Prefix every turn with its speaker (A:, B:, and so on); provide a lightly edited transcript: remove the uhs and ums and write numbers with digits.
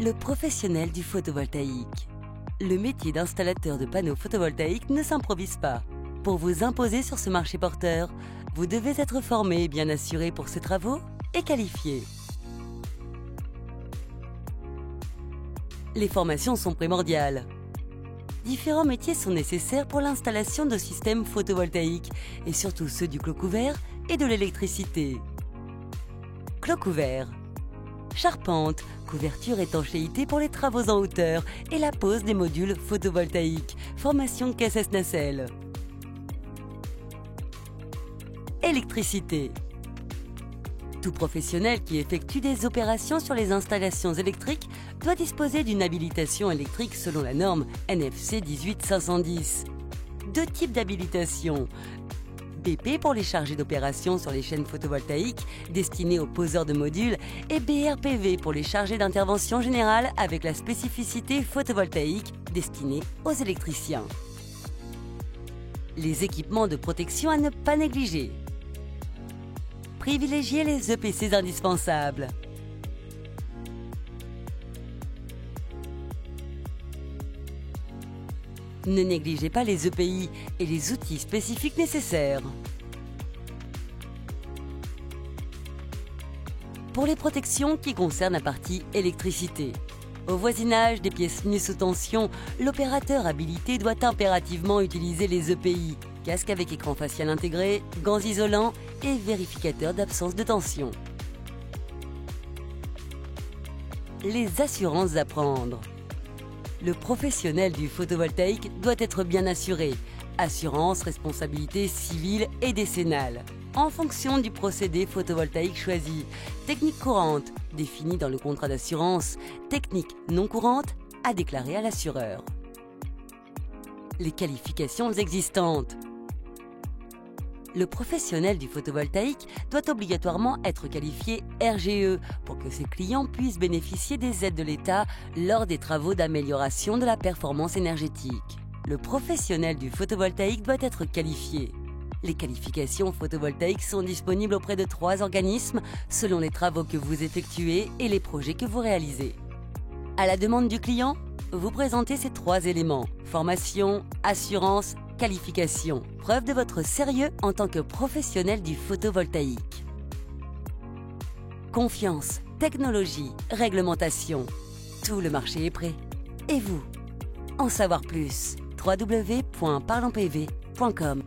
A: Le professionnel du photovoltaïque. Le métier d'installateur de panneaux photovoltaïques ne s'improvise pas. Pour vous imposer sur ce marché porteur, vous devez être formé et bien assuré pour ces travaux et qualifié. Les formations sont primordiales. Différents métiers sont nécessaires pour l'installation de systèmes photovoltaïques et surtout ceux du clos couvert et de l'électricité. Clos couvert. Charpente, couverture, étanchéité pour les travaux en hauteur et la pose des modules photovoltaïques. Formation KSS-Nacelle. Électricité. Tout professionnel qui effectue des opérations sur les installations électriques doit disposer d'une habilitation électrique selon la norme NFC 18510. Deux types d'habilitation. BP pour les chargés d'opération sur les chaînes photovoltaïques destinées aux poseurs de modules et BRPV pour les chargés d'intervention générale avec la spécificité photovoltaïque destinée aux électriciens. Les équipements de protection à ne pas négliger. Privilégiez les EPC indispensables. Ne négligez pas les EPI et les outils spécifiques nécessaires. Pour les protections qui concernent la partie électricité. Au voisinage des pièces mises sous tension, l'opérateur habilité doit impérativement utiliser les EPI, casque avec écran facial intégré, gants isolants et vérificateur d'absence de tension. Les assurances à prendre. Le professionnel du photovoltaïque doit être bien assuré. Assurance, responsabilité civile et décennale. En fonction du procédé photovoltaïque choisi. Technique courante, définie dans le contrat d'assurance. Technique non courante, à déclarer à l'assureur. Les qualifications existantes. Le professionnel du photovoltaïque doit obligatoirement être qualifié RGE pour que ses clients puissent bénéficier des aides de l'État lors des travaux d'amélioration de la performance énergétique. Le professionnel du photovoltaïque doit être qualifié. Les qualifications photovoltaïques sont disponibles auprès de 3 organismes selon les travaux que vous effectuez et les projets que vous réalisez. À la demande du client, vous présentez ces 3 éléments: formation, assurance, qualification. Preuve de votre sérieux en tant que professionnel du photovoltaïque. Confiance, technologie, réglementation. Tout le marché est prêt. Et vous? En savoir plus, www.parlonspv.com